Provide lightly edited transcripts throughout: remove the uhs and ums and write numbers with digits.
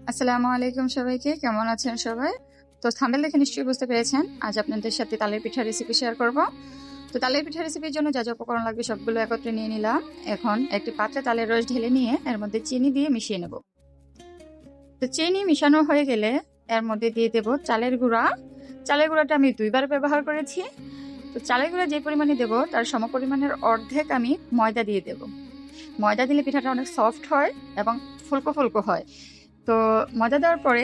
আসসালামু আলাইকুম সবাইকে, কেমন আছেন সবাই? তো থাম্বনেল দেখে নিশ্চয়ই বুঝতে পেরেছেন আজ আপনাদের সাথে তালের পিঠা রেসিপি শেয়ার করব। তো তালের পিঠা রেসিপির জন্য যা যা উপকরণ লাগবে সবগুলো একত্রে নিয়ে নিলাম। এখন একটি পাত্রে তালের রস ঢেলে নিয়ে এর মধ্যে চিনি দিয়ে মিশিয়ে নেব। তো চিনি মিশানো হয়ে গেলে এর মধ্যে দিয়ে দেব চালের গুঁড়া। চালের গুঁড়াটা আমি 2বার ব্যবহার করেছি। তো চালের গুঁড়া যে পরিমাণে দেব তার সমপরিমাণের অর্ধেক আমি ময়দা দিয়ে দেব। ময়দা দিলে পিঠাটা অনেক সফট হয় এবং ফুলকো ফুলকো হয়। তো ময়দা দেওয়ার পরে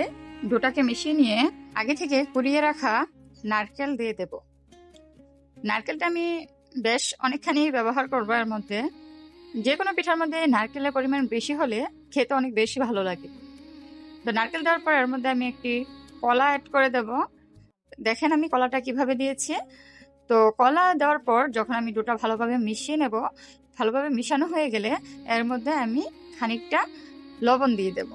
ডোটাকে মিশিয়ে নিয়ে আগে থেকে কুড়িয়ে রাখা নারকেল দিয়ে দেব। নারকেলটা আমি বেশ অনেকখানি ব্যবহার করবো। এর মধ্যে যে কোনো পিঠার মধ্যে নারকেলের পরিমাণ বেশি হলে খেতে অনেক বেশি ভালো লাগে। তো নারকেল দেওয়ার পর এর মধ্যে আমি একটি কলা অ্যাড করে দেব। দেখেন আমি কলাটা কিভাবে দিয়েছি। তো কলা দেওয়ার পর যখন আমি ডোটা ভালোভাবে মিশিয়ে নেব, ভালোভাবে মিশানো হয়ে গেলে এর মধ্যে আমি খানিকটা লবণ দিয়ে দেব।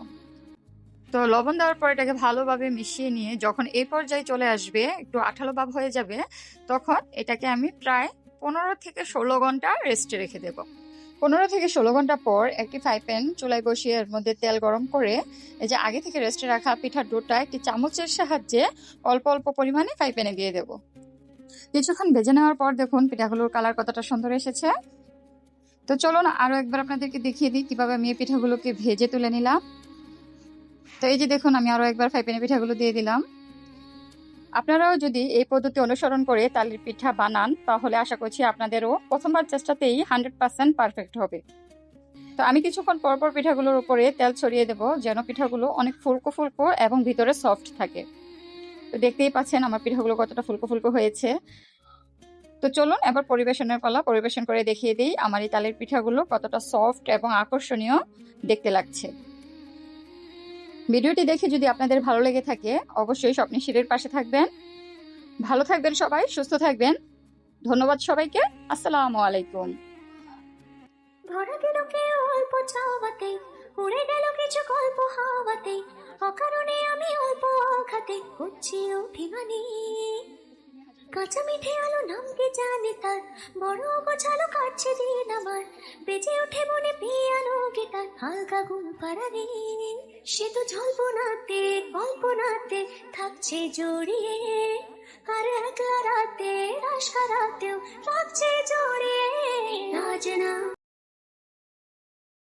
তো লবণ দেওয়ার পর এটাকে ভালোভাবে মিশিয়ে নিয়ে যখন এই পর্যায়ে চলে আসবে, একটু আঠালো ভাব হয়ে যাবে, তখন এটাকে আমি প্রায় 15 থেকে 16 ঘন্টা রেস্টে রেখে দেব। 15 থেকে 16 ঘন্টা পর একটি ফ্রাই প্যান চুলায় বসিয়ে এর মধ্যে তেল গরম করে এই যে আগে থেকে রেস্টে রাখা পিঠার ডোটা একটি চামচের সাহায্যে অল্প অল্প পরিমাণে ফ্রাই প্যানে দিয়ে দেব। কিছুক্ষণ ভেজে নেওয়ার পর দেখুন পিঠাগুলোর কালার কতটা সুন্দর এসেছে। তো চলুন আরো একবার আপনাদেরকে দেখিয়ে দিই কিভাবে আমি এই পিঠাগুলোকে ভেজে তুলে নিলাম। তো এই যে দেখুন আমি আরো একবার ফ্রাই প্যানে পিঠাগুলো দিয়ে দিলাম। আপনারাও যদি এই পদ্ধতি অনুসরণ করে তালের পিঠা বানান তাহলে আশা করছি আপনাদেরও প্রথমবার চেষ্টাতেই 100% পারফেক্ট হবে। তো আমি কিছুক্ষণ পরপর পিঠাগুলোর উপরে তেল ছড়িয়ে দেব যেন পিঠাগুলো অনেক ফুলকো ফুলকো এবং ভিতরে সফট থাকে। তো দেখতেই পাচ্ছেন আমার পিঠাগুলো কতটা ফুলকো ফুলকো হয়েছে। তো চলুন এবার পরিবেশনের পালা, পরিবেশন করে দেখিয়ে দিই আমার এই তালের পিঠাগুলো কতটা সফট এবং আকর্ষণীয় দেখতে লাগছে। ভিডিওটি দেখে যদি আপনাদের ভালো লেগে থাকে অবশ্যই স্বপ্নশীলের পাশে থাকবেন। ভালো থাকবেন সবাই, সুস্থ থাকবেন। ধন্যবাদ সবাইকে। আসসালামু আলাইকুম। ভরা গেল কেউ অল্প চাওয়াতে, উড়ে গেল কিছু গল্প হাওয়াতে, অকারণে আমি অল্প আঘাতে হচ্ছি অভিমানী। কাঁচা মিঠে আলো নাম কি জানে তার, বড় গোছালো কাটছে দিন আমার, বেজে ওঠে মনে পিয়ানো গিটার, হালকা ঘুম পাড়ানি। সে তো জল্পনাতে কল্পনাতে থাকছে জড়িয়ে, আর একলা রাতে রাস রাতেও রাখছে জড়িয়ে। আজ না